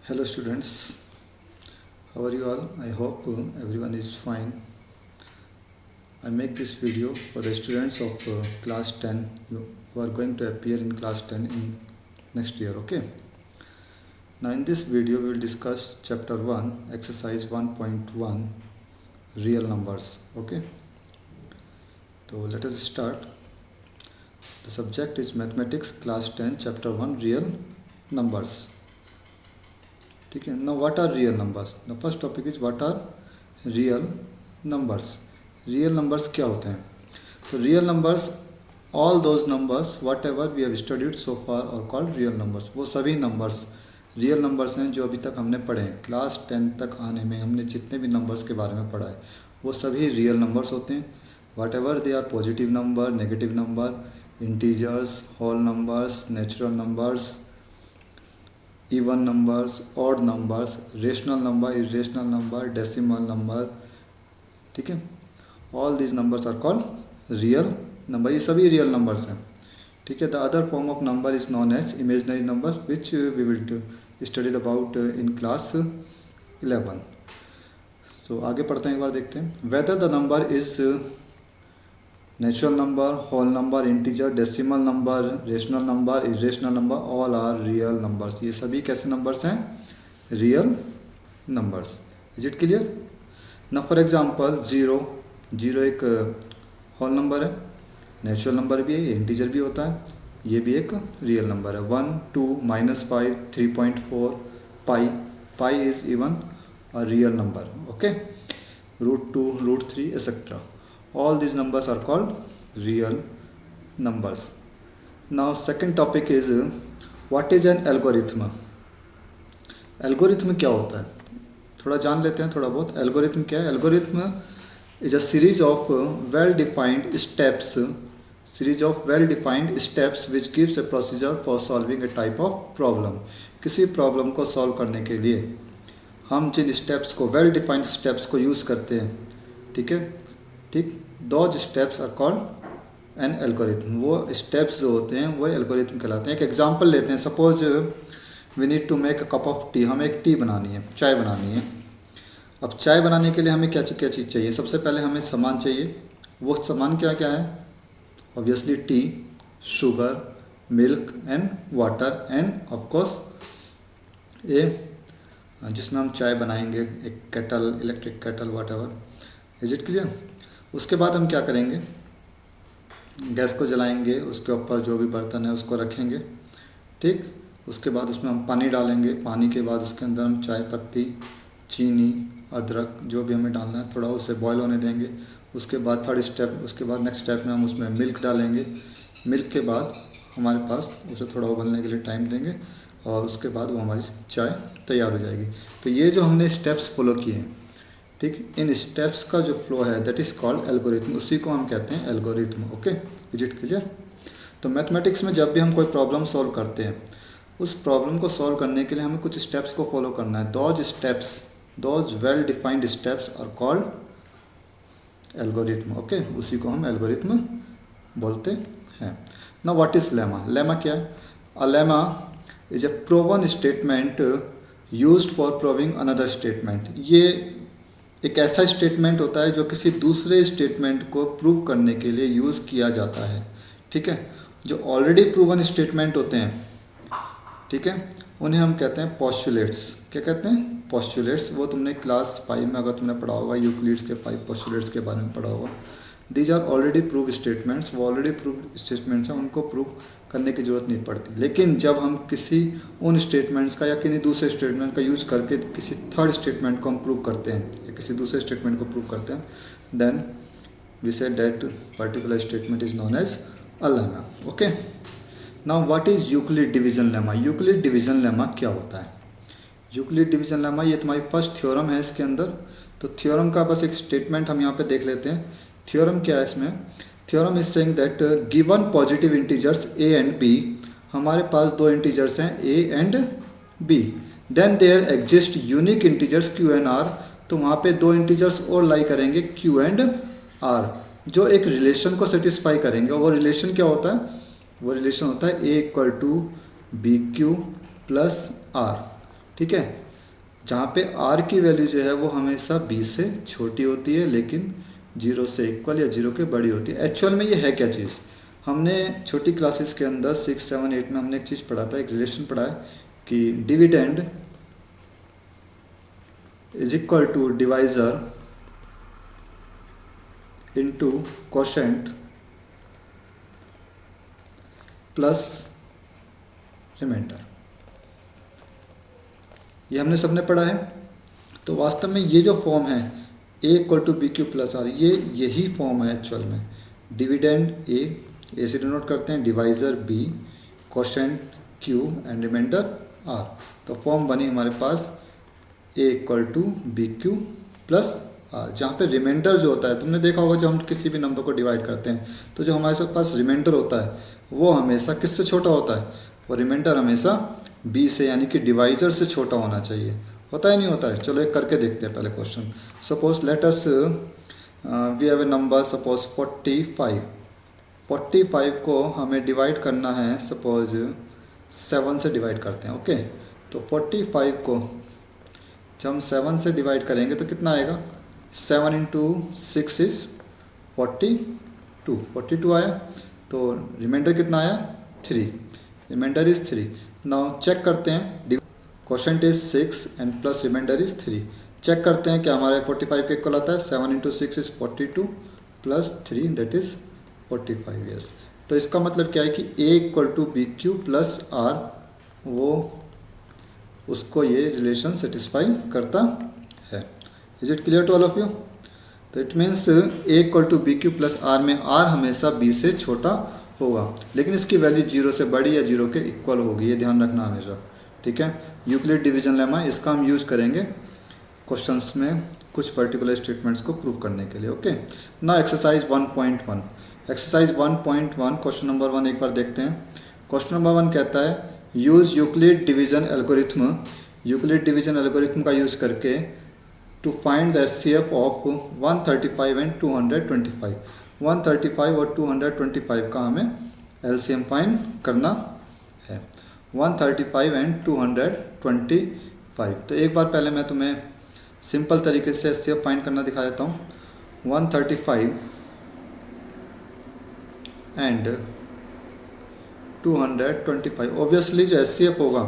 Hello students, how are you all? I hope everyone is fine. I make this video for the students of class 10 who are going to appear in class 10 in next year, okay? Now in this video we will discuss chapter 1 exercise 1.1 real numbers, okay? So let us start. The subject is mathematics class 10 chapter 1 real numbers. ठीक है. Now what are real numbers? The first topic is what are real numbers. Real numbers क्या होते हैं? तो real numbers, all those numbers whatever we have studied so far are called real numbers. वो सभी numbers real numbers हैं जो अभी तक हमने पढ़े हैं. क्लास 10 तक आने में हमने जितने भी numbers के बारे में पढ़ा है वो सभी real numbers होते हैं. Whatever they are positive number, negative number, integers, whole numbers, natural numbers, even numbers, odd numbers, rational number, irrational number, decimal number, ठीक है. all these numbers are called real number. ये सभी real numbers हैं, ठीक है. the other form of number is known as imaginary numbers which we will studied about in class 11. so आगे पढ़ते हैं, एक बार देखते हैं. whether the number is natural number, whole number, integer, decimal number, rational number, irrational number, all are real numbers. ये सभी कैसे नंबर्स हैं? Real numbers. Is it clear? ना फॉर एग्जांपल जीरो एक होल नंबर है, नेचुरल नंबर भी है, इंटीजर भी होता है, ये भी एक रियल नंबर है. 1, 2, -5, 3.4, pi is even a real number, okay. √2, √3 etc. all these numbers are called real numbers. now second topic is what is an algorithm. algorithm क्या होता है थोड़ा जान लेते हैं, थोड़ा बहुत. algorithm क्या है? algorithm is a series of well defined steps which gives a procedure for solving a type of problem. किसी प्रॉब्लम को सॉल्व करने के लिए हम जिन स्टेप्स को वेल डिफाइंड स्टेप्स को यूज़ करते हैं, ठीक है, ठीक, those steps are called an algorithm. वो स्टेप्स जो होते हैं वो एल्गोरिथम कहलाते हैं. एक एग्जांपल लेते हैं. Suppose we need to make a cup of tea. हमें एक टी बनानी है, चाय बनानी है. अब चाय बनाने के लिए हमें क्या चीज़ चाहिए? सबसे पहले हमें सामान चाहिए. वो सामान क्या क्या है? Obviously T, sugar, milk and water end of course जिसमें हम चाय बनाएंगे, एक kettle, electric kettle, whatever. Is it clear? उसके बाद हम क्या करेंगे? गैस को जलाएंगे, उसके ऊपर जो भी बर्तन है उसको रखेंगे, ठीक. उसके बाद उसमें हम पानी डालेंगे. पानी के बाद उसके अंदर हम चाय पत्ती, चीनी, अदरक जो भी हमें डालना है थोड़ा उसे बॉयल होने देंगे. उसके बाद थर्ड स्टेप, उसके बाद नेक्स्ट स्टेप में हम उसमें मिल्क डालेंगे. मिल्क के बाद हमारे पास उसे थोड़ा उबलने के लिए टाइम देंगे और उसके बाद वो हमारी चाय तैयार हो जाएगी. तो ये जो हमने स्टेप्स फॉलो किए हैं, ठीक, इन स्टेप्स का जो फ्लो है दैट इज़ कॉल्ड एल्गोरिथम. उसी को हम कहते हैं algorithm, okay. Is it clear? तो मैथमेटिक्स में जब भी हम कोई प्रॉब्लम सॉल्व करते हैं, उस प्रॉब्लम को सॉल्व करने के लिए हमें कुछ स्टेप्स को फॉलो करना है. Those well defined steps are called algorithm, okay. उसी को हम एल्गोरिथम बोलते हैं. Now what is lemma? Lemma क्या है? Uh lemma is a proven statement used for proving another statement. ये एक ऐसा स्टेटमेंट होता है जो किसी दूसरे स्टेटमेंट को प्रूव करने के लिए यूज़ किया जाता है, ठीक है. जो ऑलरेडी प्रूवन स्टेटमेंट होते हैं, ठीक है, उन्हें हम कहते हैं पोस्टुलेट्स. क्या कहते हैं? पोस्टुलेट्स. वो तुमने क्लास 5 में अगर तुमने पढ़ा होगा, यूक्लिड्स के 5 पोस्टुलेट्स के बारे में पढ़ा होगा. These are already prove statements. वो ऑलरेडी प्रूव स्टेटमेंट्स हैं, उनको प्रूव करने की ज़रूरत नहीं पड़ती. लेकिन जब हम किसी उन स्टेटमेंट्स का या किसी दूसरे स्टेटमेंट का यूज़ करके किसी थर्ड स्टेटमेंट को हम प्रूव करते हैं या किसी दूसरे स्टेटमेंट को प्रूव करते हैं, then we say that particular statement is known as a lemma, okay. Now what is Euclid division lemma? Euclid division lemma क्या होता है? यूक्लिड डिवीजन लेमा ये तुम्हारी फर्स्ट थ्योरम है इसके अंदर. तो थ्योरम का बस एक स्टेटमेंट हम यहाँ पे देख लेते हैं. थ्योरम क्या है इसमें? Theorem is saying that given positive integers a and b, हमारे पास दो इंटीजर्स हैं a and b, then there exist unique integers q and r. तो वहाँ पे दो इंटीजर्स और लाई करेंगे q एंड r जो एक रिलेशन को सेटिस्फाई करेंगे. और वो रिलेशन क्या होता है? वो रिलेशन होता है a = bq + r, ठीक है, जहाँ पे r की वैल्यू जो है वो हमेशा b से छोटी होती है लेकिन 0 से इक्वल या 0 के बड़ी होती है। एक्चुअल में ये है क्या चीज़, हमने छोटी क्लासेस के अंदर 6, 7, 8 में हमने एक चीज़ पढ़ा था, एक रिलेशन पढ़ा है कि dividend is equal to divisor into quotient plus remainder. ये हमने सबने पढ़ा है। तो वास्तव में ये जो फॉर्म है a equal to B Q plus R, ये यही फॉर्म है एक्चुअल में। डिविडेंड ए से डिनोट करते हैं, divisor b, quotient q and remainder r। तो फॉर्म बनी हमारे पास a equal to B Q plus R, जहाँ पे रिमाइंडर जो होता है, तुमने देखा होगा जब हम किसी भी नंबर को डिवाइड करते हैं तो जो हमारे पास रिमाइंडर होता है वो हमेशा किससे छोटा होता है, वो रिमाइंडर हमेशा b से यानी कि डिवाइजर से छोटा होना चाहिए। होता है नहीं होता है? चलो एक करके देखते हैं पहले question. Suppose let us we have a number suppose 45। 45 को हमें डिवाइड करना है, सपोज 7 से डिवाइड करते हैं। ओके, तो 45 को जब हम 7 से डिवाइड करेंगे तो कितना आएगा, 7 इंटू 6 इज़ 42, 42 आया। तो रिमाइंडर कितना आया, 3, रिमाइंडर इज़ 3। नाउ चेक करते हैं, quotient is 6 and plus remainder is 3। Check करते हैं क्या हमारे 45 के इक्वल आता है, 7 into 6 is 42 plus 3 that is 45 years. तो इसका मतलब क्या है कि a equal to B Q plus r, वो उसको ये रिलेशन सेटिस्फाई करता है। Is it clear to all of you? तो it means a equal to B Q plus r में r हमेशा b से छोटा होगा, लेकिन इसकी वैल्यू 0 से बड़ी या 0 के इक्वल होगी, ये ध्यान रखना हमेशा। ठीक है, यूक्लिड डिवीजन लेमा, इसका हम यूज़ करेंगे क्वेश्चंस में कुछ पर्टिकुलर स्टेटमेंट्स को प्रूव करने के लिए। ओके, ना एक्सरसाइज 1.1। एक्सरसाइज 1.1 क्वेश्चन नंबर 1 एक बार देखते हैं। क्वेश्चन नंबर 1 कहता है use Euclid division algorithm. Euclid division algorithm का यूज़ करके to find the HCF of 135 and 225। 135 और 225 का हमें एलसीएम फाइंड करना है। 135 एंड 225। तो एक बार पहले मैं तुम्हें सिंपल तरीके से एचसीएफ फाइंड करना दिखा देता हूँ। 135 एंड 225, ऑब्वियसली जो एचसीएफ होगा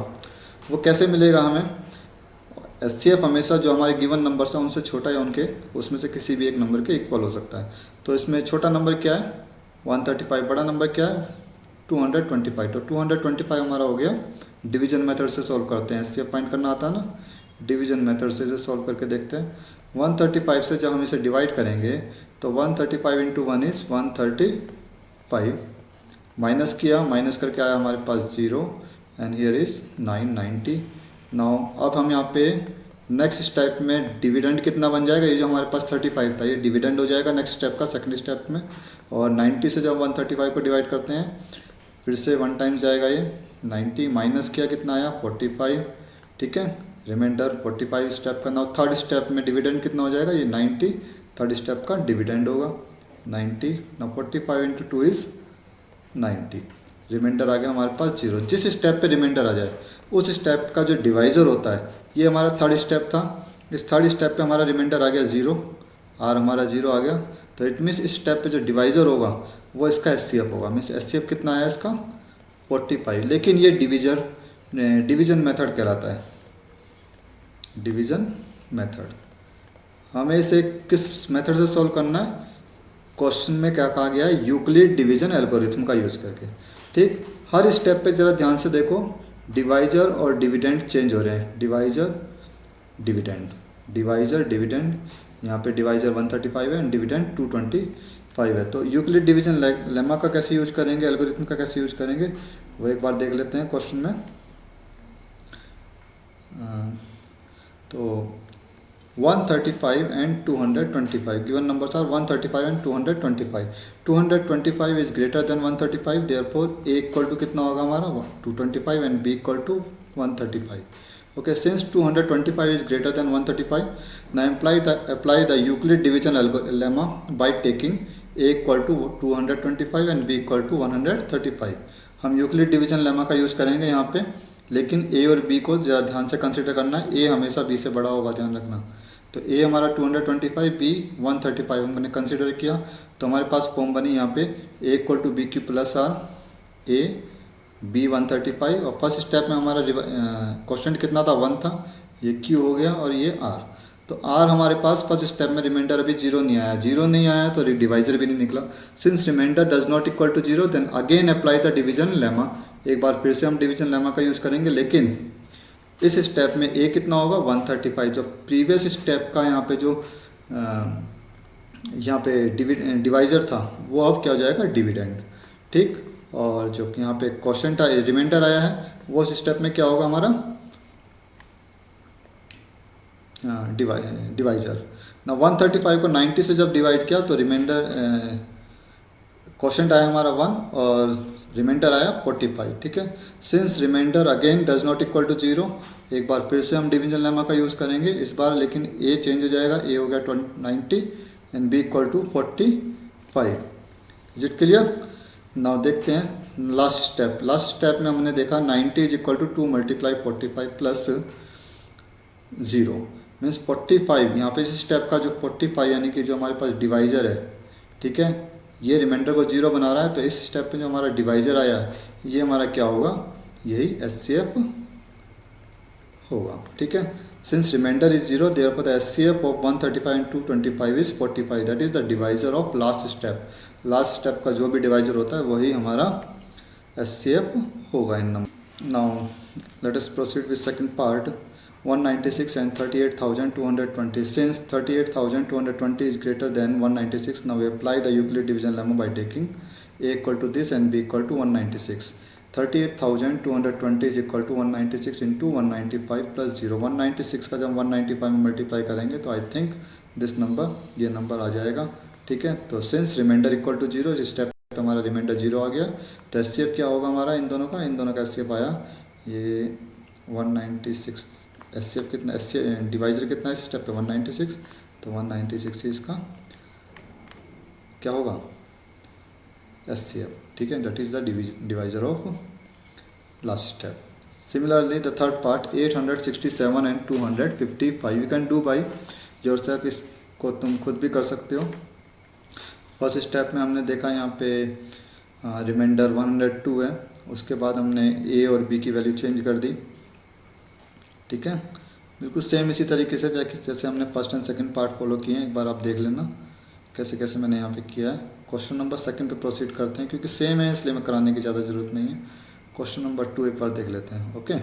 वो कैसे मिलेगा हमें, एचसीएफ हमेशा जो हमारे गिवन नंबर्स हैं उनसे छोटा या उनके उसमें से किसी भी एक नंबर के इक्वल हो सकता है। तो इसमें छोटा नंबर क्या है 135, बड़ा नंबर क्या है 225। तो 225 हमारा हो गया। डिवीजन मेथड से सॉल्व करते हैं, एचसीएफ फाइंड करना आता है ना, डिवीजन मेथड से इसे सॉल्व करके देखते हैं। 135 से जब हम इसे डिवाइड करेंगे तो 135 इंटू 1 इज़ 135, माइनस किया, माइनस करके आया हमारे पास 0 एंड हियर इज़ 990। नाउ अब हम यहाँ पे नेक्स्ट स्टेप में डिविडेंड कितना बन जाएगा, ये जो हमारे पास 35 था ये डिविडेंड हो जाएगा नेक्स्ट स्टेप का, सेकंड स्टेप में। और 90 से जब 135 को डिवाइड करते हैं फिर से 1 टाइम्स जाएगा ये 90, माइनस किया कितना आया 45। ठीक है, रिमाइंडर 45 स्टेप का। नाउ थर्ड स्टेप में डिविडेंड कितना हो जाएगा, ये 90, थर्ड स्टेप का डिविडेंड होगा 90। नाउ 45 इंटू 2 इज़ 90, रिमाइंडर आ गया हमारे पास 0। जिस स्टेप पे रिमाइंडर आ जाए उस स्टेप का जो डिवाइज़र होता है, ये हमारा थर्ड स्टेप था, इस थर्ड स्टेप पे हमारा रिमाइंडर आ गया 0, आर हमारा 0 आ गया। तो इट मीन्स इस स्टेप पे जो डिवाइज़र होगा वो इसका एचसीएफ होगा। मीन्स एचसीएफ कितना आया इसका 45, लेकिन ये डिवीजन मेथड कहलाता है, डिवीजन मेथड। हमें इसे किस मेथड से सॉल्व करना है, क्वेश्चन में क्या कहा गया है, यूक्लिड डिवीजन एल्गोरिथम का यूज़ करके। ठीक, हर स्टेप पे ज़रा ध्यान से देखो, डिवाइजर और डिविडेंड चेंज हो रहे हैं, डिवाइजर डिविडेंड, डिवाइजर डिविडेंड। यहाँ पे डिवाइजर 135 है एंड डिविडेंड 225 है। तो यूक्लिड डिवीजन लेमा का कैसे यूज करेंगे, एल्गोरिथम का कैसे यूज करेंगे, वो एक बार देख लेते हैं क्वेश्चन में। तो 135 and 225 given numbers are 135 and 225। 225 is greater than 135, therefore A equal to कितना होगा हमारा 225 and B equal to 135। Okay, since 225 is greater than 135, now apply the Euclid division lemma by taking a equal to 225 and b equal to 135। हम Euclid division lemma का use करेंगे यहाँ पे लेकिन ए और बी को ज़रा ध्यान से कंसिडर करना है, ए हमेशा बी से बड़ा होगा, ध्यान रखना। तो ए हमारा 225, बी 135 हमने कंसिडर किया, तो हमारे पास फॉर्म बनी यहाँ पे a equal to B Q plus r, a b 135, और फर्स्ट स्टेप में हमारा क्वेश्चन कितना था, 1 था, ये क्यू हो गया और ये आर। तो आर हमारे पास फर्स्ट स्टेप में रिमाइंडर अभी जीरो नहीं आया, जीरो नहीं आया तो डिवाइजर भी नहीं निकला। Since remainder does not equal to zero then again apply the division lemma, एक बार फिर से हम डिवीजन लेमा का यूज़ करेंगे, लेकिन इस स्टेप में ए कितना होगा 135, जो प्रीवियस स्टेप का यहाँ पे जो यहाँ पे डिवाइजर था वो अब क्या हो जाएगा डिविडेंड, ठीक। और जो यहाँ पे क्वेश्चन रिमाइंडर आया है वो उस स्टेप में क्या होगा हमारा डिवाइजर ना। 135 को 90 से जब डिवाइड किया तो रिमाइंडर क्वेश्चन आया हमारा 1 और रिमाइंडर आया 45, ठीक है। Since remainder again does not equal to zero, एक बार फिर से हम डिवीजन लेमा का यूज़ करेंगे इस बार, लेकिन ए चेंज हो जाएगा, ए हो गया 90 and B equal to 45। Is it clear? Now देखते हैं लास्ट स्टेप। लास्ट स्टेप में हमने देखा 90 is equal to 2 multiply 45 plus 0 means 45। यहाँ पे इस स्टेप का जो 45 यानी कि जो हमारे पास डिवाइजर है, ठीक है, ये रिमाइंडर को 0 बना रहा है, तो इस स्टेप में जो हमारा डिवाइजर आया है ये हमारा क्या होगा, यही एचसीएफ होगा, ठीक है। Since reminder is 0 therefore the HCF of 135 into 25 is 45, that is the divisor of last step. Last step का जो भी डिवाइजर होता है वही हमारा एचसीएफ होगा इन number. Now let us proceed with second part. 196 and 38,220. Since 38,220 is greater than 196, now we apply the Euclid division lemma by taking a equal to this and b equal to 196. 38,220 is equal to 196 into 195 plus 0. 196 का जब 195 में multiply करेंगे तो I think this number, ये number आ जाएगा, ठीक है। तो since remainder equal to zero, इस स्टेप पे हमारा रिमाइंडर 0 आ गया, तो एचसीएफ क्या होगा हमारा इन दोनों का एचसीएफ आया ये 196। एचसीएफ कितना, डिवाइजर कितना है इस स्टेप पे 196, तो 196 ही इसका क्या होगा एचसीएफ, ठीक है, that is the divisor of last step. Similarly the third part 867 and 255 you can do by yourself, इसको तुम खुद भी कर सकते हो। फर्स्ट स्टेप में हमने देखा यहाँ पे रिमाइंडर 102 है, उसके बाद हमने ए और बी की वैल्यू चेंज कर दी, ठीक है। बिल्कुल सेम इसी तरीके से जैसे हमने first and second part follow किए हैं, एक बार आप देख लेना कैसे कैसे मैंने यहाँ पे किया है। क्वेश्चन नंबर सेकंड पे प्रोसीड करते हैं, क्योंकि सेम है इसलिए मैं कराने की ज़्यादा ज़रूरत नहीं है। क्वेश्चन नंबर 2 एक बार देख लेते हैं, ओके,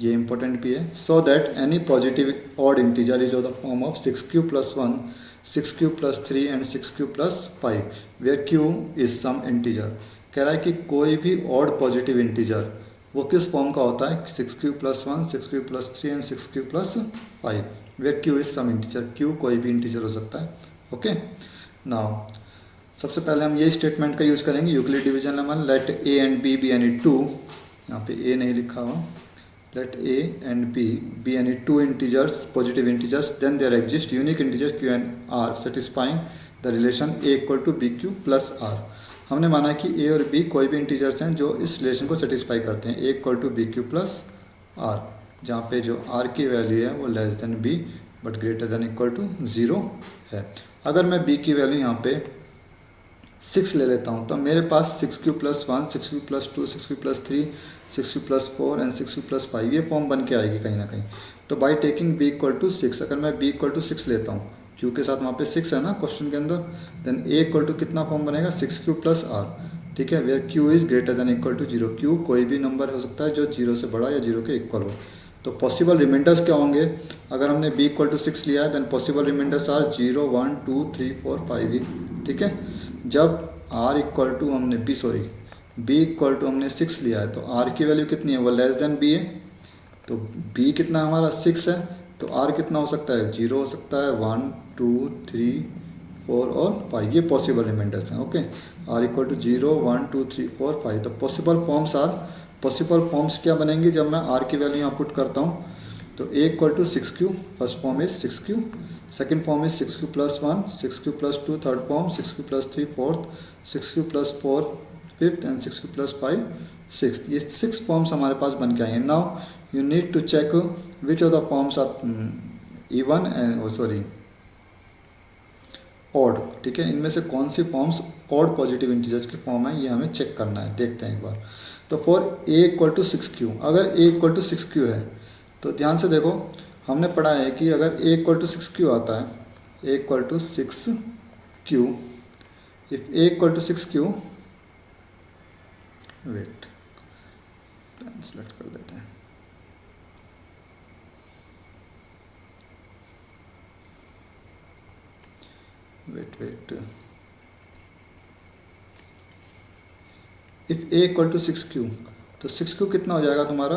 ये इंपॉर्टेंट भी है। So that any positive odd integer is of the form of 6q + 1, 6q + 3 and 6q + 5 where q is some integer. कह रहा है कि कोई भी ऑड पॉजिटिव इंटीजर वो किस फॉर्म का होता है, 6q + 1, 6q + 3 and 6q + 5 where q is some integer. q कोई भी इंटीजर हो सकता है, ओके। नाउ सबसे पहले हम ये स्टेटमेंट का यूज़ करेंगे Euclid division lemma, let a and b be any 2, यहाँ पे a नहीं लिखा हुआ, let a and b be any 2 integers, positive integers, then there exist unique integer q and r satisfying the relation a = bq + r। हमने माना कि a और b कोई भी इंटीजर्स हैं जो इस रिलेशन को सेटिस्फाई करते हैं, a = bq + r, जहाँ पे जो r की वैल्यू है वो less than b but greater than equal to 0 है। अगर मैं b की वैल्यू यहाँ पे 6 ले लेता हूँ तो मेरे पास 6q + 1, 6q + 2, 6q + 3, 6q + 4 and 6q + 5 ये फॉर्म बन के आएगी कहीं ना कहीं। तो बाई टेकिंग b = 6, अगर मैं b = 6 लेता हूँ, q के साथ वहाँ पे 6 है ना क्वेश्चन के अंदर, देन a = कितना फॉर्म बनेगा 6q + r, ठीक है, where q is greater than equal to 0। q कोई भी नंबर हो सकता है जो 0 से बड़ा या 0 के इक्वल हो। तो पॉसिबल रिमाइंडर्स क्या होंगे, अगर हमने b = 6 लिया है देन पॉसिबल रिमाइंडर्स आर 0, 1, 2, 3, 4, 5, ठीक है। जब r इक्वल टू हमने b = हमने 6 लिया है तो r की वैल्यू कितनी है, वो लेस देन b है, तो b कितना हमारा 6 है, तो r कितना हो सकता है 0 हो सकता है, 1, 2, 3, 4 और 5, ये पॉसिबल रिमाइंडर्स हैं, ओके। r = 0, 1, 2, 3, 4, 5। तो पॉसिबल फॉर्म्स क्या बनेंगे जब मैं r की वैल्यू यहाँ पुट करता हूँ, तो a = 6q, first form is 6q, second form is 6q + 1, 6q + 2 third form, 6q + 3 fourth, 6q + 4 fifth and 6q + 5 6, ये 6 फॉर्म्स हमारे पास बन के आए हैं। Now you need to check which of the forms are even and sorry odd, ठीक है, इनमें से कौन सी फॉर्म्स ऑड पॉजिटिव इंटीजर्स की फॉर्म है, ये हमें चेक करना है। देखते हैं एक बार। तो for a equal to 6q, अगर a इक्वल टू 6q है तो ध्यान से देखो, हमने पढ़ा है कि अगर a इक्वल टू 6q आता है, a equal to 6q, if a equal to 6q, wait select कर लेते हैं, wait if a equal to 6q, तो 6q कितना हो जाएगा तुम्हारा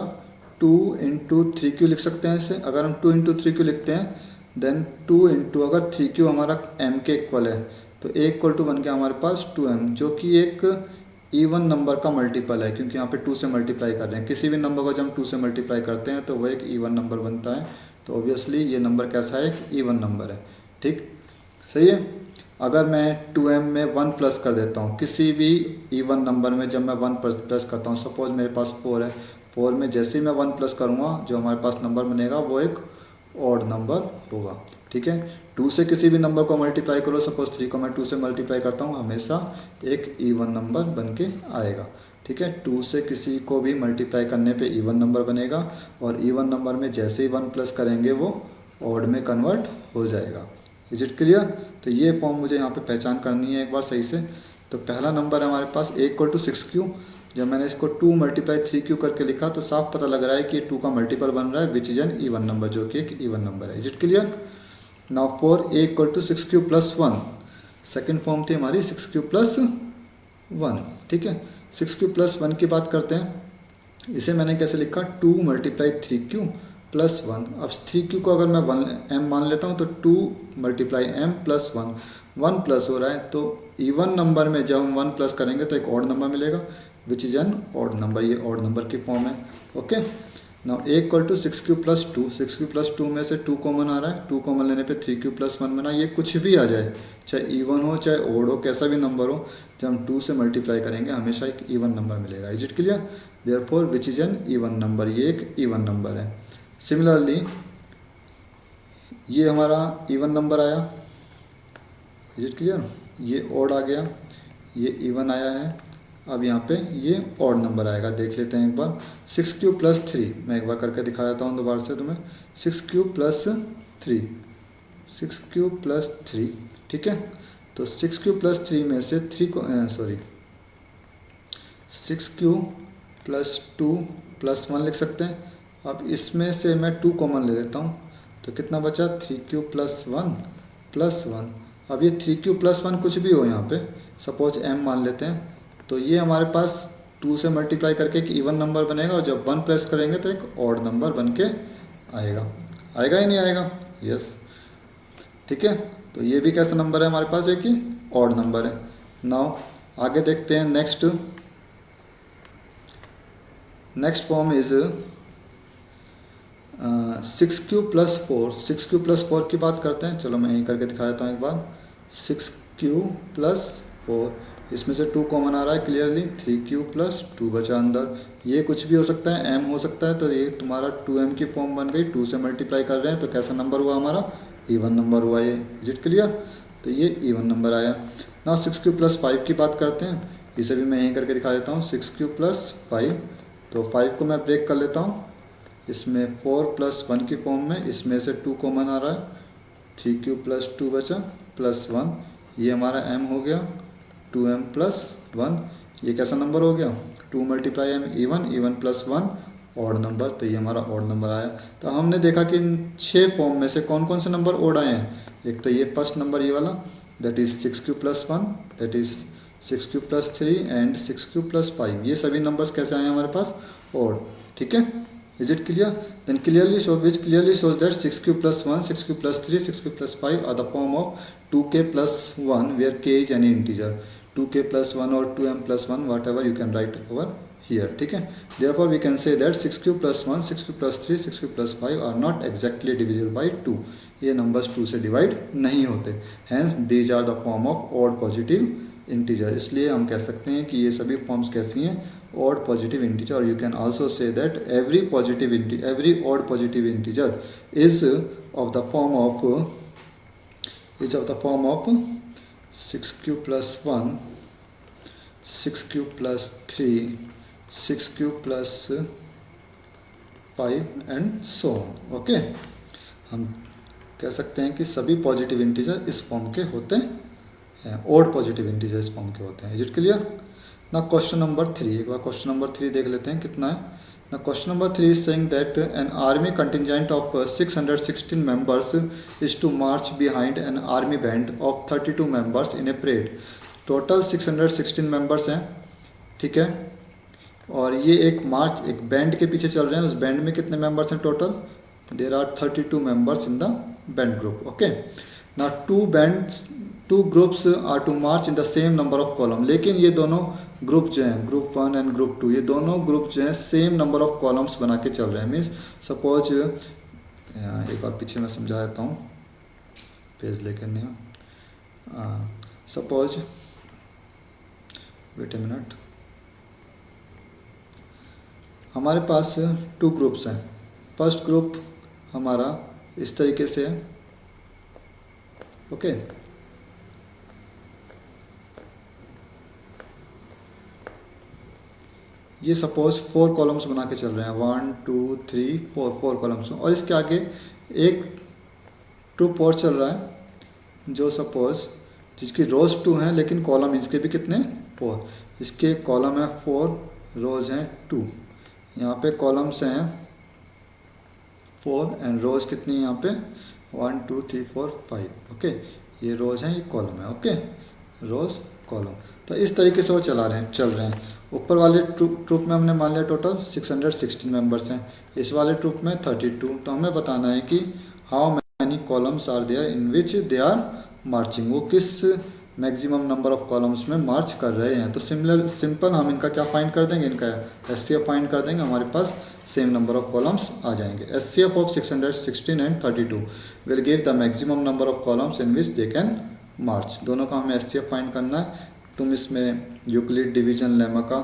2 इंटू 3q लिख सकते हैं इसे। अगर हम 2 इंटू 3q लिखते हैं देन 2 इंटू अगर 3q हमारा m के इक्वल है तो a इक्वल टू बन गया हमारे पास 2m, जो कि एक इवन नंबर का मल्टीपल है, क्योंकि यहाँ पे 2 से मल्टीप्लाई कर रहे हैं। किसी भी नंबर को जब हम 2 से मल्टीप्लाई करते हैं तो वह एक इवन नंबर बनता है। तो ऑब्वियसली ये नंबर कैसा है, एक इवन नंबर है। ठीक, सही है। अगर मैं 2m में 1 प्लस कर देता हूँ किसी भी इवन नंबर में, जब मैं 1 प्लस करता हूँ, सपोज मेरे पास 4 है, 4 में जैसे ही मैं 1 प्लस करूँगा जो हमारे पास नंबर बनेगा वो एक ऑड नंबर होगा। ठीक है, 2 से किसी भी नंबर को मल्टीप्लाई करो, सपोज 3 को मैं 2 से मल्टीप्लाई करता हूँ, हमेशा एक इवन नंबर बन के आएगा। ठीक है, 2 से किसी को भी मल्टीप्लाई करने पे इवन नंबर बनेगा, और इवन नंबर में जैसे ही 1 प्लस करेंगे वो ऑड में कन्वर्ट हो जाएगा। Is it clear? तो ये फॉर्म मुझे यहाँ पे पहचान करनी है एक बार सही से। तो पहला नंबर है हमारे पास a इक्वल टू 6q। जब मैंने इसको 2 मल्टीप्लाई 3q करके लिखा तो साफ पता लग रहा है कि 2 का मल्टीपल बन रहा है, which is an even number, जो कि एक इवन नंबर है। Is it clear? Now for a equal to 6q plus 1, second form थी हमारी 6q प्लस 1। ठीक है, 6q प्लस 1 की बात करते हैं। इसे मैंने कैसे लिखा, 2 मल्टीप्लाई 3q प्लस 1। अब 3q को अगर मैं 1m मान लेता हूँ तो 2 मल्टीप्लाई m प्लस 1 प्लस हो रहा है। तो इवन नंबर में जब हम 1 प्लस करेंगे तो एक ऑड नंबर मिलेगा, which is an odd number. ये ऑड नंबर की फॉर्म है। Okay, now a equal to 6q plus 2, 6q plus 2 में से 2 कॉमन आ रहा है, 2 कॉमन लेने पे 3q प्लस 1 बना। ये कुछ भी आ जाए, चाहे इवन हो चाहे ऑड हो, कैसा भी नंबर हो, जब हम 2 से मल्टीप्लाई करेंगे हमेशा एक इवन नंबर मिलेगा। Is it clear? Therefore which is an even number, ये एक इवन नंबर है। सिमिलरली ये हमारा इवन नंबर आया। Is it clear? ये ऑड आ गया, ये इवन आया है। अब यहाँ पे ये ऑड नंबर आएगा, देख लेते हैं एक बार। 6q प्लस 3, मैं एक बार करके दिखा देता हूँ दोबारा से तुम्हें। 6q plus 3, 6q plus 3। ठीक है, तो 6q प्लस 3 में से 3 को 6q प्लस 2 प्लस 1 लिख सकते हैं। अब इसमें से मैं 2 कॉमन ले लेता हूँ तो कितना बचा, 3q प्लस 1 प्लस 1। अब ये 3q प्लस 1 कुछ भी हो, यहाँ पे सपोज m मान लेते हैं, तो ये हमारे पास 2 से मल्टीप्लाई करके एक इवन नंबर बनेगा, और जब 1 प्लस करेंगे तो एक ऑड नंबर बन के आएगा। आएगा ही नहीं आएगा? यस। ठीक है, तो ये भी कैसा नंबर है हमारे पास, एक ही ऑड नंबर है। नाउ आगे देखते हैं। Next form is 6q plus 4। 6q plus 4 की बात करते हैं। चलो मैं यहीं करके दिखा देता हूँ एक बार। 6q प्लस 4, इसमें से 2 कॉमन आ रहा है क्लियरली, 3q प्लस 2 बचा अंदर। ये कुछ भी हो सकता है, m हो सकता है, तो ये तुम्हारा 2m की फॉर्म बन गई। 2 से मल्टीप्लाई कर रहे हैं तो कैसा नंबर हुआ हमारा, इवन नंबर हुआ ये। Is it clear? तो ये इवन नंबर आया। ना 6q प्लस 5 की बात करते हैं, इसे भी मैं यहीं करके दिखा देता हूँ। 6q प्लस 5, तो 5 को मैं ब्रेक कर लेता हूँ, इसमें 4 प्लस 1 की फॉर्म में, इसमें से 2 कॉमन आ रहा है, 3q प्लस 2 बचा प्लस 1, ये हमारा m हो गया, 2m प्लस 1। ये कैसा नंबर हो गया, 2 multiply m even, even plus 1 odd number. तो ये हमारा ऑड नंबर आया। तो हमने देखा कि इन 6 फॉर्म में से कौन कौन से नंबर ऑड आए हैं। एक तो ये फर्स्ट नंबर ये वाला, that is 6q plus 1, that is 6q plus 3 and 6q plus 5। ये सभी नंबर्स कैसे आए हमारे पास, ऑड। ठीक है, is it clear? Then clearly shows that 6q plus 1, 6q plus 3, 6q plus 5 are the form of 2k plus 1 where k is any integer. 2k plus 1 or 2m plus 1, whatever you can write over here. ठीक है, therefore we can say that 6q plus 1, 6q plus 3, 6q plus 5 are not exactly divisible by 2. ये numbers 2 से divide नहीं होते, hence these are the form of odd positive integer। इसलिए हम कह सकते हैं कि ये सभी फॉर्म्स कैसी हैं, odd positive integer, or you can also say that every odd positive integer is of the form of 6 cube plus 1, 6 cube plus 3, 6 cube plus 5 and so on. Okay, हम कह सकते हैं कि सभी पॉजिटिव इंटीजर इस form के होते हैं, ओड पॉजिटिव इंटीजर इस फॉर्म के होते हैं। Is it clear? ना क्वेश्चन नंबर 3, एक बार क्वेश्चन नंबर 3 देख लेते हैं कितना है। ना question number 3 is saying that an army contingent of 616 members is to march behind an army band of 32 members in a parade. Total 616 members हैं, ठीक है, और ये एक बैंड के पीछे चल रहे हैं। उस बैंड में कितने मेंबर्स हैं total? There are 32 members in the band group. Okay, ना two groups are to march in the same number of column. लेकिन ये दोनों ग्रुप जो हैं, ग्रुप 1 एंड ग्रुप 2, ये दोनों ग्रुप जो हैं सेम नंबर ऑफ कॉलम्स बना के चल रहे हैं। मीन्स सपोज, एक बार पीछे मैं समझा देता हूँ, पेज लेकर नहीं, सपोज वेट ए मिनट, हमारे पास 2 ग्रुप्स हैं। फर्स्ट ग्रुप हमारा इस तरीके से है, ओके, ये सपोज 4 कॉलम्स बना के चल रहे हैं, 1 2 3 4 कॉलम्स, और इसके आगे एक ग्रुप और चल रहा है जो सपोज जिसकी रोज 2 हैं लेकिन कॉलम इसके भी कितने 4, इसके कॉलम है 4, रोज हैं 2, यहाँ पे कॉलम्स हैं 4 एंड रोज कितनी यहाँ पे 1 2 3 4 5, ओके, ये रोज हैं, ये कॉलम है, ओके, रोज कॉलम। तो इस तरीके से वो चल रहे हैं। ऊपर वाले ट्रूप में हमने मान लिया टोटल 616 मेंबर्स हैं, इस वाले ट्रूप में 32। तो हमें बताना है कि how many columns are there in which they are marching, वो किस मैक्सिमम नंबर ऑफ कॉलम्स में मार्च कर रहे हैं। तो सिंपल हम इनका क्या फाइंड कर देंगे, इनका एचसीएफ फाइंड कर देंगे, हमारे पास सेम नंबर ऑफ कॉलम्स आ जाएंगे। HCF of 616 and 32 will give the maximum number of columns in which they can march. दोनों का हमें एचसीएफ फाइंड करना है। तुम इसमें यूक्लिड डिवीजन लेमा का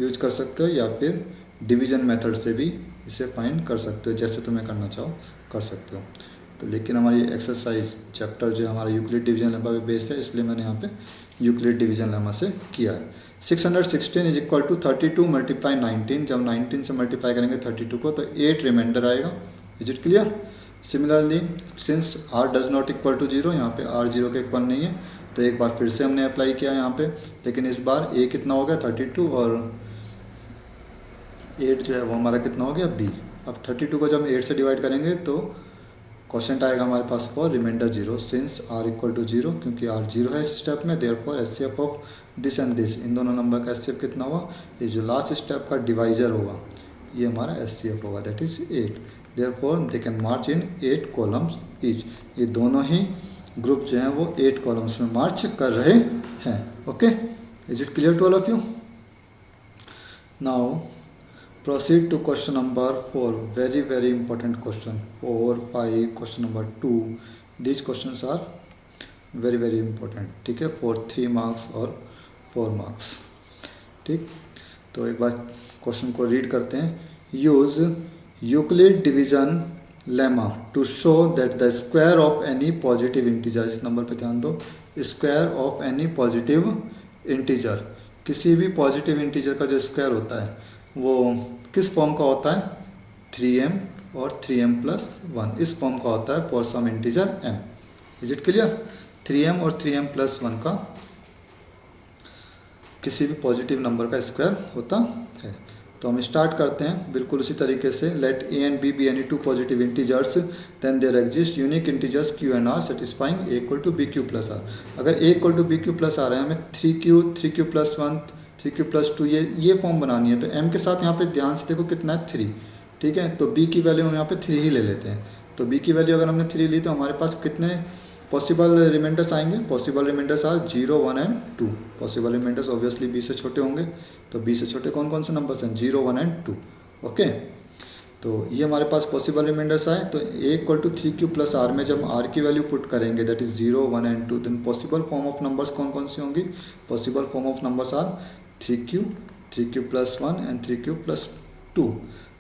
यूज कर सकते हो या फिर डिवीजन मेथड से भी इसे फाइंड कर सकते हो, जैसे तुम्हें करना चाहो कर सकते हो। तो लेकिन हमारी एक्सरसाइज चैप्टर जो हमारा यूक्लिड डिवीजन लेमा पे बेस्ड है, इसलिए मैंने यहाँ पे यूक्लिड डिवीजन लेमा से किया है। 616 इज इक्वल टू 32 मल्टीप्लाई 19, जब 19 से मल्टीप्लाई करेंगे 32 को तो 8 रिमाइंडर आएगा। Is it clear? Similarly since r does not equal to 0, यहाँ पे r 0 के इक्वल नहीं है, तो एक बार फिर से हमने अप्लाई किया यहाँ पे, लेकिन इस बार a कितना हो गया 32 और 8 जो है वो हमारा कितना हो गया b। अब 32 को जब 8 से डिवाइड करेंगे तो क्वेश्चन आएगा हमारे पास for remainder 0 since r equal to 0, क्योंकि r 0 है इस स्टेप में, therefore HCF of this and this, इन दोनों नंबर का एचसीएफ कितना हुआ, ये जो लास्ट स्टेप का डिवाइजर होगा ये हमारा एचसीएफ होगा, that is 8। Therefore they can March in 8 columns each. ये दोनों ही ग्रुप जो हैं वो 8 कॉलम्स में मार्च कर रहे हैं। Okay, is it clear to all of you? Now proceed to question number 4, very important question, 4 5 question number 2, these questions are very important, ठीक है, for 3 marks और 4 marks, ठीक। तो एक बार क्वेश्चन को रीड करते हैं। Use Euclid division lemma to show that the square of any positive integer, इस नंबर पे ध्यान दो, square of any positive integer, किसी भी पॉजिटिव इंटीजर का जो स्क्वायर होता है वो किस फॉर्म का होता है, 3m और 3m+1, इस फॉर्म का होता है for some integer m। Is it clear? 3m और 3m+1 का किसी भी पॉजिटिव नंबर का स्क्वायर होता है। तो हम स्टार्ट करते हैं बिल्कुल उसी तरीके से। Let a and b be any 2 positive integers then there exist unique integers q and r satisfying a equal to bq+r। अगर a इक्वल टू bq+r है, हमें 3q+1 3q+2 ये फॉर्म बनानी है, तो m के साथ यहाँ पे ध्यान से देखो कितना है 3, ठीक है। तो b की वैल्यू हम यहाँ पे 3 ही ले लेते हैं। तो b की वैल्यू अगर हमने 3 ली तो हमारे पास कितने पॉसिबल रिमाइंडर्स आएंगे, possible remainders are 0 1 and 2। Possible remainders obviously b से छोटे होंगे, तो b से छोटे कौन कौन से नंबर्स हैं, 0 1 एंड 2। ओके, तो ये हमारे पास पॉसिबल रिमाइंडर्स आए। तो a इक्वल टू 3q+r में जब r की वैल्यू पुट करेंगे that is 0 1 and 2, then possible form of numbers कौन कौन सी होंगी, possible form of numbers are 3q 3³+1 and 3³+2।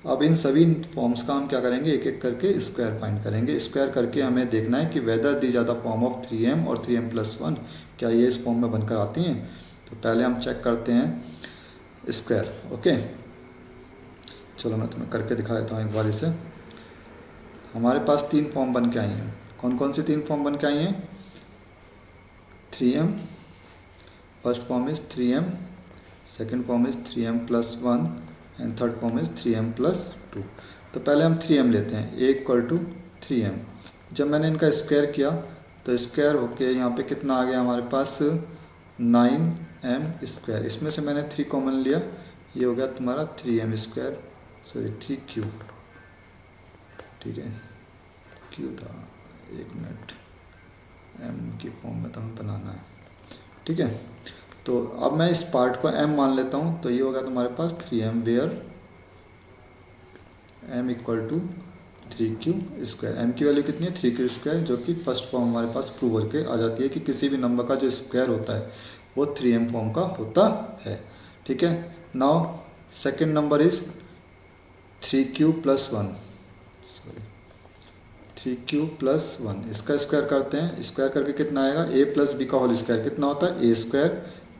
अब इन सभी फॉर्म्स का हम क्या करेंगे, एक एक करके स्क्वायर फाइंड करेंगे। स्क्वायर करके हमें देखना है कि whether these are the form of 3m और 3m+1, क्या ये इस फॉर्म में बनकर आती हैं। तो पहले हम चेक करते हैं स्क्वायर। ओके, चलो मैं तुम्हें करके दिखा देता हूँ एक बार इसे। हमारे पास 3 फॉर्म बन के आई हैं। कौन कौन सी 3 फॉर्म बन के आई हैं? 3m, first form is 3m, second form is 3m+1 and third form is 3m+2। तो पहले हम 3m लेते हैं, a = 3m। जब मैंने इनका स्क्वायर किया तो स्क्वायर होके यहाँ पे कितना आ गया हमारे पास, 9m²। इसमें से मैंने 3 कॉमन लिया, ये हो गया तुम्हारा 3m², सॉरी 3q, ठीक है, q था, 1 मिनट, m की फॉर्म में तो हमें बनाना है, ठीक है। तो अब मैं इस पार्ट को m मान लेता हूँ, तो ये होगा तुम्हारे पास 3m, where m = 3q²। m की वैल्यू कितनी है, 3q², जो कि फर्स्ट फॉर्म हमारे पास प्रूव होकर आ जाती है कि किसी भी नंबर का जो स्क्वायर होता है वो 3m फॉर्म का होता है, ठीक है। Now second number is 3q+1, 3q+1, इसका स्क्वायर करते हैं। स्क्वायर करके कितना आएगा, a+b का होल स्क्वायर कितना होता है, a²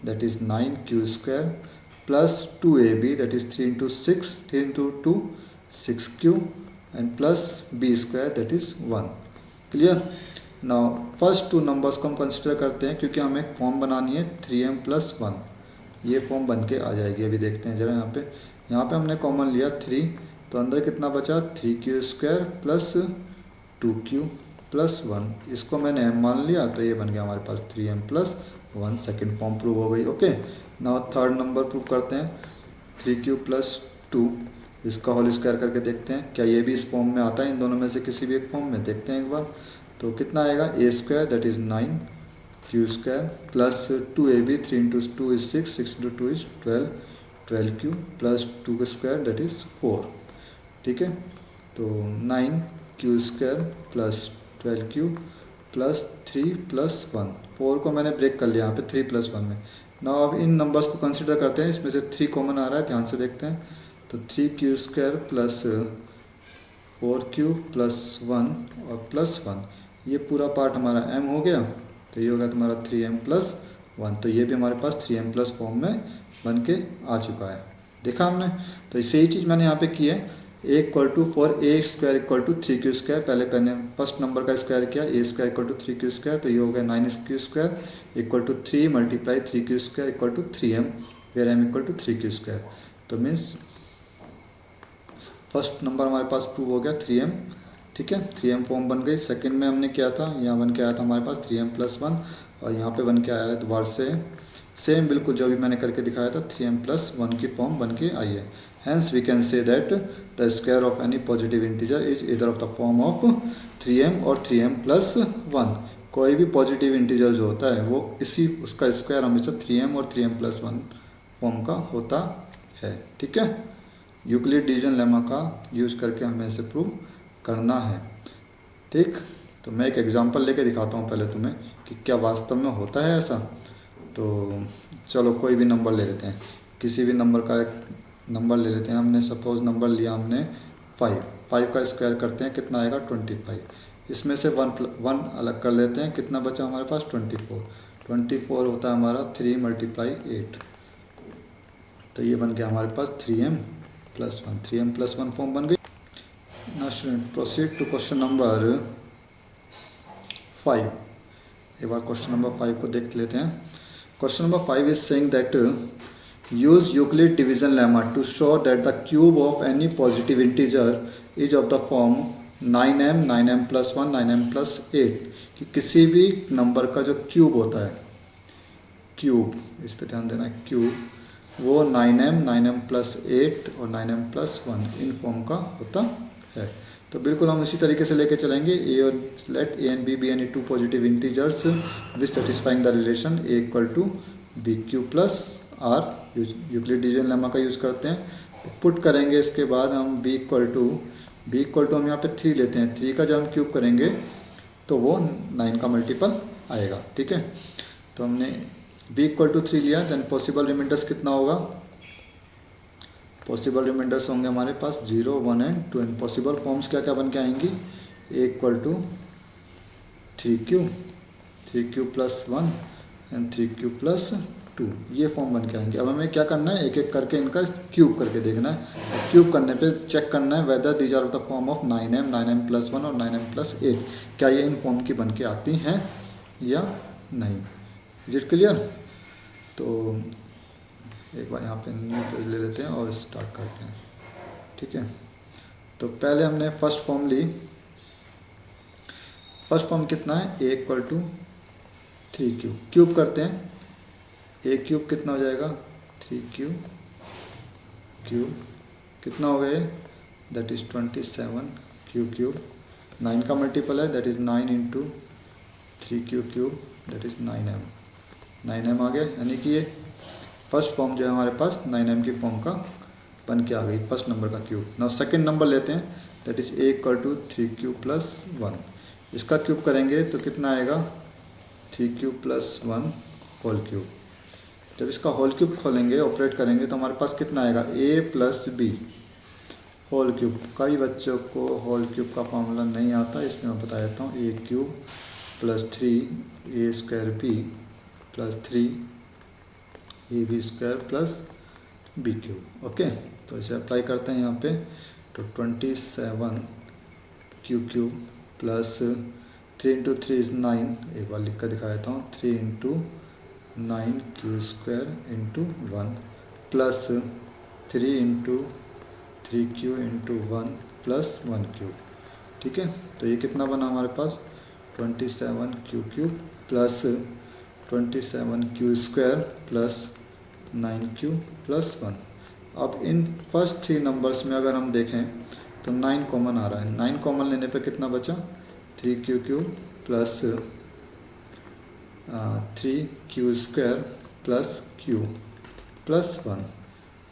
that is 9q² plus 2ab that is 3 × 6, 3 × 2 6q and plus b² that is 1। Clear. Now first 2 numbers को हम कंसिडर करते हैं, क्योंकि हमें एक फॉर्म बनानी है 3m+1, ये फॉर्म बन के आ जाएगी। अभी देखते हैं जरा, यहाँ पे हमने कॉमन लिया 3, तो अंदर कितना बचा, 3q² प्लस 2q+1, इसको मैंने m मान लिया, तो ये बन गया हमारे पास 3m+1, सेकेंड फॉर्म प्रूव हो गई। Okay, now third number prove करते हैं, 3q+2, इसका होल स्क्वायर करके देखते हैं क्या ये भी इस फॉर्म में आता है, इन दोनों में से किसी भी एक फॉर्म में, देखते हैं एक बार। तो कितना आएगा, a² that is 9q² plus 2ab, 3 × 2 is 6, 6 × 2 is 12, 12q plus 2² that is 4, ठीक है। तो 9q² प्लस 12q प्लस 3+1, 4 को मैंने ब्रेक कर लिया यहाँ पे 3+1 में। ना अब इन नंबर्स को कंसिडर करते हैं, इसमें से 3 कॉमन आ रहा है, ध्यान से देखते हैं। तो 3q² प्लस 4q प्लस 1 और प्लस 1, ये पूरा पार्ट हमारा m हो गया, तो ये होगा तुम्हारा 3m+1। तो ये भी हमारे पास 3m+ फॉर्म में बन के आ चुका है, देखा हमने। तो इसे ही चीज़ मैंने यहाँ पे की है, a = 4a² = 3q²। पहले फर्स्ट नंबर का स्क्वायर किया, a² = 3q², तो ये हो गया 9q² = 3 × 3q² = 3m, where m = 3q²। तो मीन्स फर्स्ट नंबर हमारे पास प्रूव हो गया 3m, ठीक है, 3m फॉर्म बन गई। सेकंड में हमने किया था, यहाँ बन के आया था हमारे पास 3m+1, और यहाँ पे बन के आया है दोबारा से सेम बिल्कुल जो भी मैंने करके दिखाया था, 3m+1 की फॉर्म बन के आई है। Hence we can say that the square of any positive integer is इधर of the form of 3m और 3m+1। कोई भी पॉजिटिव इंटीजर जो होता है वो इसी उसका स्क्वायर हमेशा 3m और 3m+1 फॉर्म का होता है, ठीक है। यूक्लिड डिवीजन लेमा का यूज करके हमें इसे प्रूव करना है, ठीक। तो मैं एक एग्जांपल लेके दिखाता हूँ पहले तुम्हें कि क्या वास्तव में होता है ऐसा। तो चलो कोई भी नंबर ले लेते हैं, किसी भी नंबर का एक नंबर ले लेते हैं। हमने सपोज नंबर लिया हमने 5 का स्क्वायर करते हैं, कितना आएगा 25। इसमें से 1 अलग कर लेते हैं, कितना बचा हमारे पास 24 होता है हमारा 3 × 8, तो ये बन गया हमारे पास 3m+1 फॉर्म बन गई। Now student proceed to question number 5। एक बार क्वेश्चन नंबर 5 को देख लेते हैं। Question number 5 is saying that use Euclid division lemma to show that the cube of any positive integer is of the form 9m, 9m+1, 9m+8, कि किसी भी number का जो क्यूब होता है, क्यूब, इस पे ध्यान देना, क्यूब वो 9m, 9m+8 और 9m+1 इन फॉर्म का होता है। तो बिल्कुल हम इसी तरीके से लेके चलेंगे। let a and b be any two positive integers with satisfying the relation a = bq plus r। Euclid division lemma का यूज़ करते हैं, तो पुट करेंगे। इसके बाद हम b = हम यहाँ पे 3 लेते हैं, 3 का जब हम क्यूब करेंगे तो वो 9 का मल्टीपल आएगा, ठीक है। तो हमने b = 3 लिया, देन पॉसिबल रिमाइंडर्स कितना होगा, पॉसिबल रिमाइंडर्स होंगे हमारे पास 0, 1 एंड 2 एंड पॉसिबल फॉर्म्स क्या क्या बन के आएंगी, a equal to 3q plus 1 and 3q plus 2, ये फॉर्म बन के आएंगे। अब हमें क्या करना है, एक एक करके इनका क्यूब करके देखना है। क्यूब करने पे चेक करना है whether these are the form of 9m, 9m plus 1 और 9m प्लस 8, क्या ये इन फॉर्म की बन के आती हैं या नहीं। Is it clear. तो एक बार यहाँ पे न्यू पेज ले लेते हैं और स्टार्ट करते हैं। ठीक है, तो पहले हमने फर्स्ट फॉर्म ली। फर्स्ट फॉर्म कितना है, a equal to 3q, cube करते हैं, a क्यूब कितना हो जाएगा 3q क्यूब, कितना हो गया दैट इज़ 27q क्यूब, 9 का मल्टीपल है that is 9 into 3q cube that is 9m आ गया। यानी कि ये फर्स्ट फॉर्म जो है हमारे पास 9m की फॉर्म का बन के आ गई, फर्स्ट नंबर का क्यूब। नाउ सेकंड नंबर लेते हैं that is a equal to 3q plus 1, इसका क्यूब करेंगे तो कितना आएगा 3q प्लस 1 होल क्यूब। जब इसका होल क्यूब खोलेंगे ऑपरेट करेंगे तो हमारे पास कितना आएगा a plus b whole cube. कई बच्चों को होल क्यूब का फॉर्मूला नहीं आता, इसलिए मैं बता देता हूँ, a cube plus 3a square b plus 3ab square plus b cube. Okay, तो इसे अप्लाई करते हैं यहाँ पे, तो 27q cube plus 3 into 3 is 9, एक बार लिख कर दिखा देता हूँ, 3 into 9q square into 1 plus 3 into 3q into 1 plus 1 cube. ठीक है, तो ये कितना बना हमारे पास 27q cube plus 27q square plus 9q plus 1। अब इन फर्स्ट 3 नंबर्स में अगर हम देखें तो 9 कॉमन आ रहा है, 9 कॉमन लेने पे कितना बचा 3q cube plus 3q square plus q plus 1,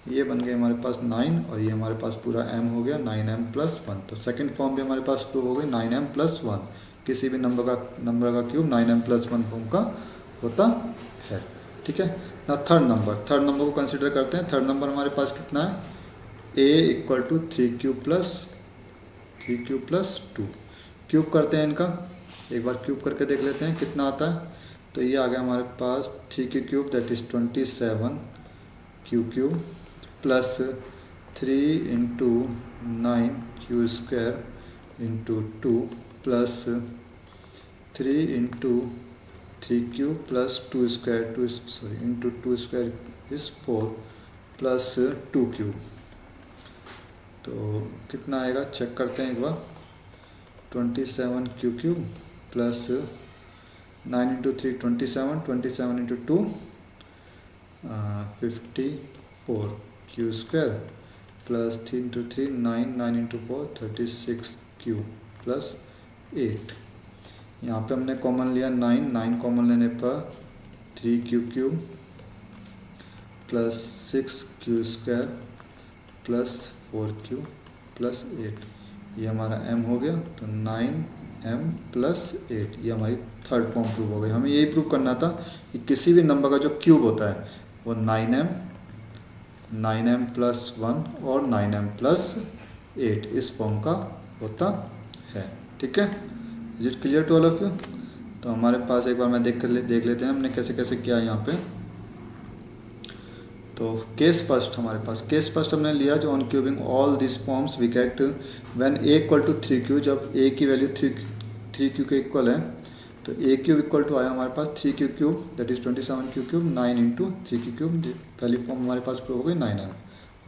ये बन गए हमारे पास 9 और ये हमारे पास पूरा m हो गया 9m प्लस 1। तो सेकंड फॉर्म भी हमारे पास प्रूव हो गई 9m प्लस 1, किसी भी नंबर का क्यूब 9m प्लस 1 फॉर्म का होता है। ठीक है, ना थर्ड नंबर को कंसिडर करते हैं। थर्ड नंबर हमारे पास कितना है, a equal to 3q plus 2, cube करते हैं इनका, एक बार क्यूब करके देख लेते हैं कितना आता है। तो ये आ गया हमारे पास 3q cube that is 27q cube plus 3 into 9q square into 2 plus 3 into 3q plus 2 square into 2 square is 4 plus 2q। तो कितना आएगा चेक करते हैं एक बार, 27q cube plus 9 into 3 27 into 2 54q square plus 3 into 3 9 into 4 36q plus 8। यहाँ पे हमने common लिया 9 कॉमन लेने पर 3q cube plus 6q square plus 4q plus 8, ये हमारा m हो गया। तो 9m प्लस 8, ये हमारी थर्ड फॉर्म प्रूव हो गई। हमें यही प्रूव करना था कि किसी भी नंबर का जो क्यूब होता है वो 9m प्लस 1 और 9m प्लस 8 इस फॉर्म का होता है। ठीक है, is it clear to all of you. तो हमारे पास एक बार मैं देख लेते हैं हमने कैसे कैसे किया यहाँ पे। तो केस फर्स्ट हमारे पास, केस फर्स्ट हमने लिया जो on cubing all this forms we get when a equal to 3q, जब a की वैल्यू 3q के इक्वल है तो a क्यूब इक्वल टू आया हमारे पास 3q cube that is 27q cube 9 into 3q cube, पहली फॉर्म हमारे पास प्रूव हो गई 9m।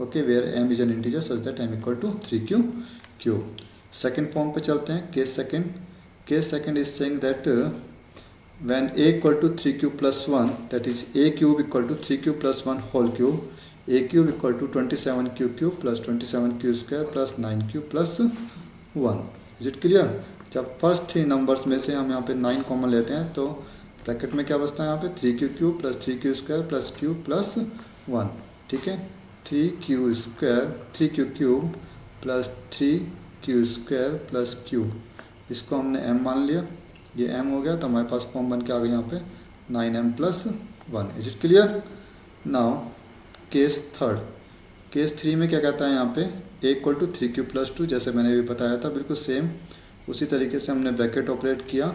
Okay, where m is an integer such that m equal to 3q cube. Second form पे चलते हैं, case second is saying that when a equal to 3q plus 1 that is a cube equal to 3q plus 1 whole cube, a cube equal to 27q cube plus 27q square plus 9q plus 1। Is it clear. जब first 3 numbers में से हम यहाँ पे 9 common लेते हैं तो bracket में क्या बचता है यहाँ पे 3q cube plus 3q square plus q plus 1। ठीक है, 3q cube plus 3q square plus q, इसको हमने m मान लिया, ये m हो गया तो हमारे पास फॉर्म बन के आ गई यहाँ पे 9m plus 1। Is it clear. Now case case 3 में क्या कहता है यहाँ पे a इक्वल टू 3 क्यूब + 2, जैसे मैंने भी बताया था बिल्कुल सेम उसी तरीके से हमने ब्रैकेट ऑपरेट किया।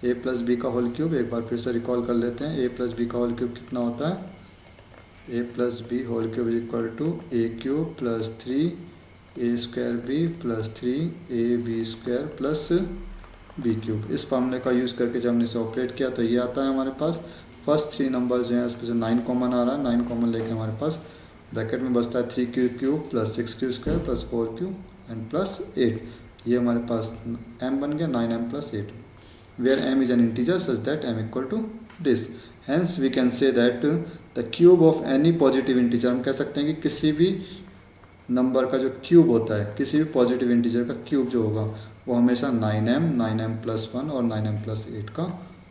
a + b का होल क्यूब, एक बार फिर से रिकॉल कर लेते हैं। a + b का होल क्यूब कितना होता है, a + b whole cube equal to a cube + 3 a² b + 3 ab² + b cube. इस फार्मूले का यूज़ करके जब हमने इसे ऑपरेट किया तो ये आता है हमारे पास। फर्स्ट 3 नंबर जो हैं उसमें से 9 कॉमन आ रहा है, 9 कॉमन लेके हमारे पास ब्रैकेट में बचता है 3q³ + 6q² + 4q एंड +8। ये हमारे पास m बन गया 9m + 8, where m is an integer such that m equal to this. Hence we can say that the cube of any positive integer, हम कह सकते हैं कि किसी भी नंबर का जो क्यूब होता है, किसी भी पॉजिटिव इंटीजर का क्यूब जो होगा वो हमेशा 9m + 1 और 9m + 8 का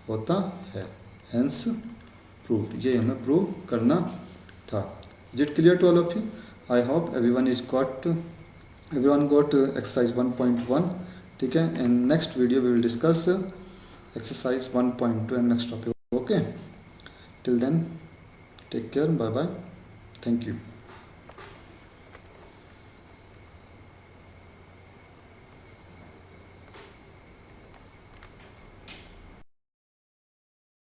होता है। Hence प्रूव, ये हमें प्रूव करना था। Is it clear to all of you? I hope everyone got exercise 1.1. ठीक है, and next video we will discuss exercise 1.2 and next topic. Okay, till then take care, bye bye, thank you.